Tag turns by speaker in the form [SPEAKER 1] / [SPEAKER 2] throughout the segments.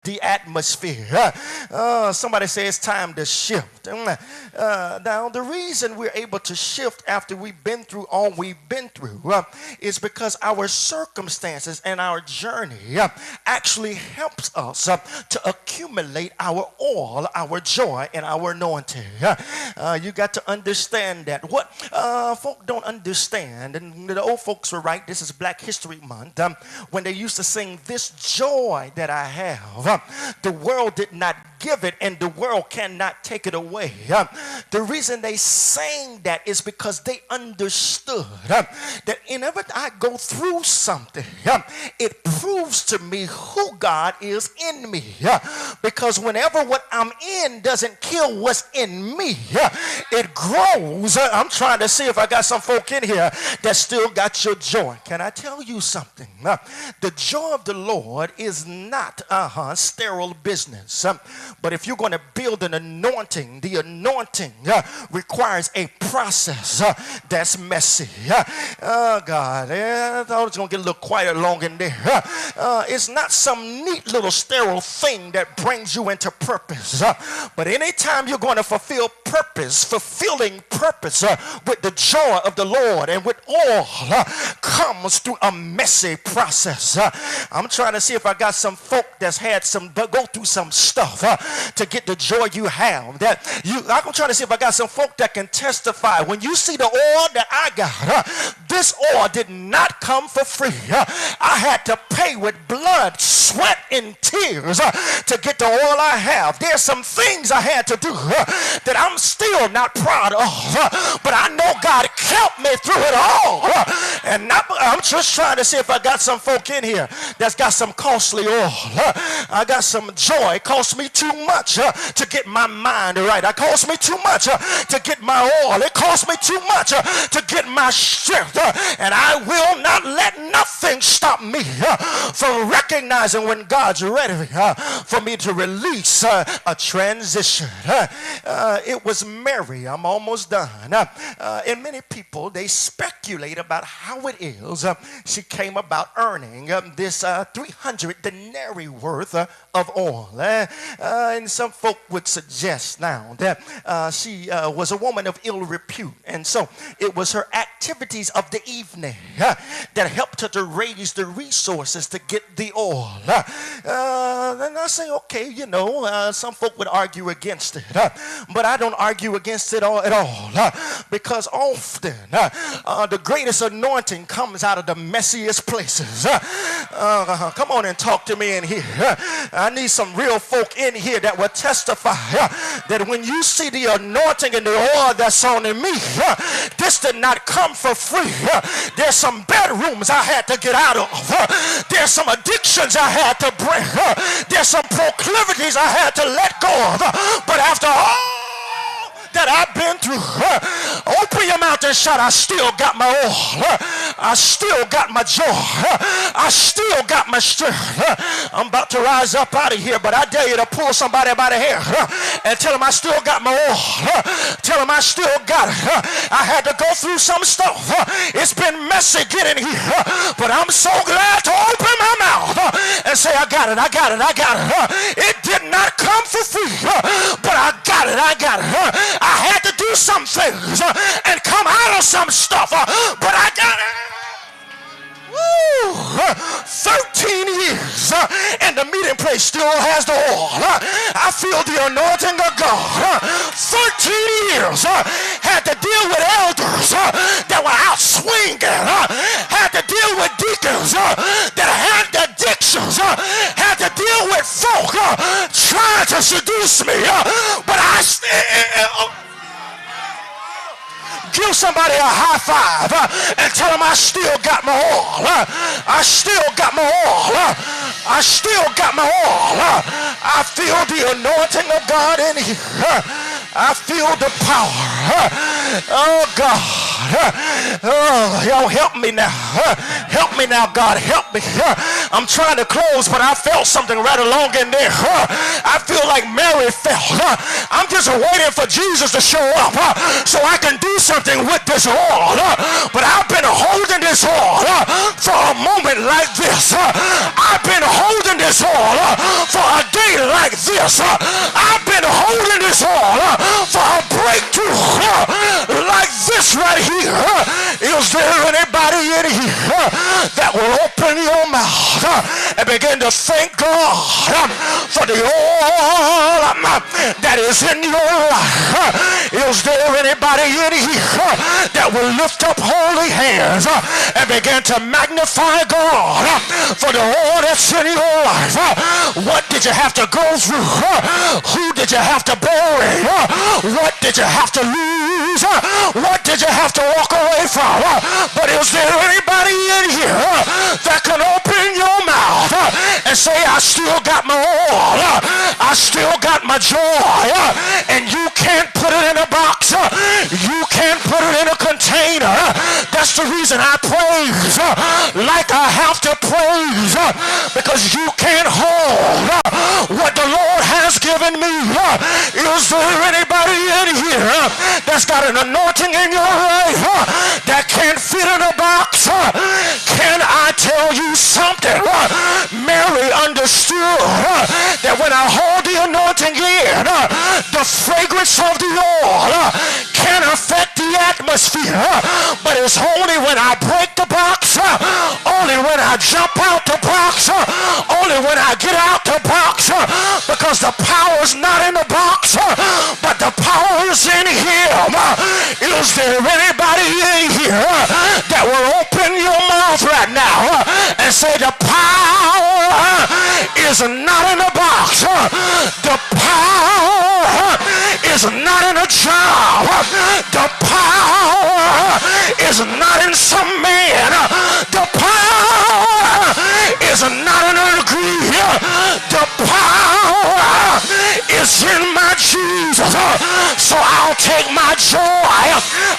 [SPEAKER 1] the atmosphere. Somebody say it's time to shift. Now, the reason we're able to shift after we've been through all we've been through is because our circumstances and our journey actually helps us to accumulate our oil, our joy, and our anointing. You got to understand that. What folk don't understand, and the old folks were right, this is Black History Month, when they used to sing, "This joy that I have, the world did not give it and the world cannot take it away." The reason they sang that is because they understood that whenever I go through something, it proves to me who God is in me. Because whenever what I'm in doesn't kill what's in me, it grows. I'm trying to see if I got some folk in here that still got your joy. Can I tell you something? The joy of the Lord is not sterile business. But if you're going to build an anointing, the anointing requires a process that's messy. Oh, God. I thought it was going to get a little quiet along in there. It's not some neat little sterile thing that brings you into purpose. But anytime you're going to fulfill purpose, fulfilling purpose with the joy of the Lord and with all comes through a messy process. I'm trying to see if I got some folk that's had some, go through some stuff to get the joy you have. I'm trying to see if I got some folk that can testify. When you see the oil that I got, this oil did not come for free. I had to pay with blood, sweat, and tears to get the oil I have. There's some things I had to do that I'm still not proud of, but I know God kept me through it all. And I'm just trying to see if I got some folk in here that's got some costly oil. I got some joy. It cost me too much to get my mind right. It cost me too much to get my oil. It cost me too much to get my strength. And I will not let nothing stop me from recognizing when God's ready for me to release a transition. It was Mary. I'm almost done. And many people, they speculate about how it is she came about earning this 300 denarii worth of oil. And some folk would suggest now that she was a woman of ill repute. And so it was her activities of the evening that helped her to raise the resources to get the oil. And I say, okay, some folk would argue against it. But I don't argue against it at all. Because often the greatest anointing comes out of the messiest places. Come on and talk to me in here. I need some real folk in here that will testify that when you see the anointing and the oil that's on me, this did not come for free. There's some bedrooms I had to get out of. There's some addictions I had to break. There's some proclivities I had to let go of. But after all that I've been through, open your mouth and shout, I still got my oil. I still got my joy. I still got my strength. I'm about to rise up out of here, but I dare you to pull somebody by the hair and tell them I still got my oil. Tell them I still got it. I had to go through some stuff. It's been messy getting here, but I'm so glad to open my mouth and say I got it, I got it, I got it. It did not come for free, but I got it, I got it. I had to do some things and come out of some stuff, but I got it. Woo! 13 years and the meeting place still has the oil. I feel the anointing of God. 13 years had to deal with elders that were out swinging. Had to deal with deacons that had addictions. Had to deal with folk trying to seduce me. But I give somebody a high five and tell them I still got my oil. I still got my oil. I still got my oil. I feel the anointing of God in here. I feel the power. Oh, God. Oh, y'all help me now. Help me now, God. Help me. I'm trying to close, but I felt something right along in there. I feel like Mary felt. I'm just waiting for Jesus to show up so I can do something with this oil. But I've been holding this oil for a moment like this. I've been holding this oil for a day like this, I've been holding this on for a breakthrough like this right here. Is there anybody in here that will open your mouth and begin to thank God for the oil that is in your life? Is there anybody in here that will lift up holy hands and begin to magnify God for the oil that's in your life? What did you have to go through? Who did you have to bury? What did you have to lose? What did you have to walk away from? But is there anybody in here that can open your mouth and say, I still got my oil, I still got my joy, and you can't put it in a box, you can't put it in a container? That's the reason I praise like I have to praise, because you can't hold what the Lord has given me. Is there anybody in here that's got an anointing in your life that can't fit in a box? Can I tell you something? Mary understood that when I hold the anointing in, the fragrance of the oil can affect the atmosphere, but it's only when I break the box, only when I jump out the box, only when I get out the box, because the power's not in the box, but the power is in him. Is there anybody in here that will open your mouth right now and say the power is not in a box, the power is not in a job, the power is not in some man, the power is not in a degree, the power is in my Jesus. So I'll take my joy,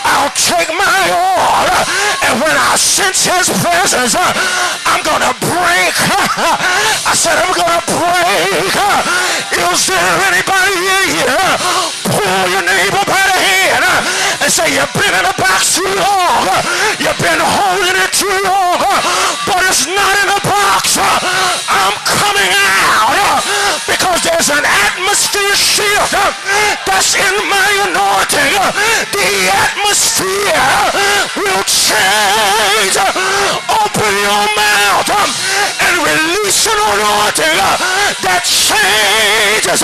[SPEAKER 1] I'll take my oil, and when I sense his presence, I'm gonna break. I said I'm gonna break. Is there anybody in here? Pull your neighbor by the hand and say, you've been in a box too long, you've been holding it too long, but it's not in a box. I'm coming out because there's an atmosphere shift that's in my anointing. The atmosphere will change. Open your mouth and release an anointing that changes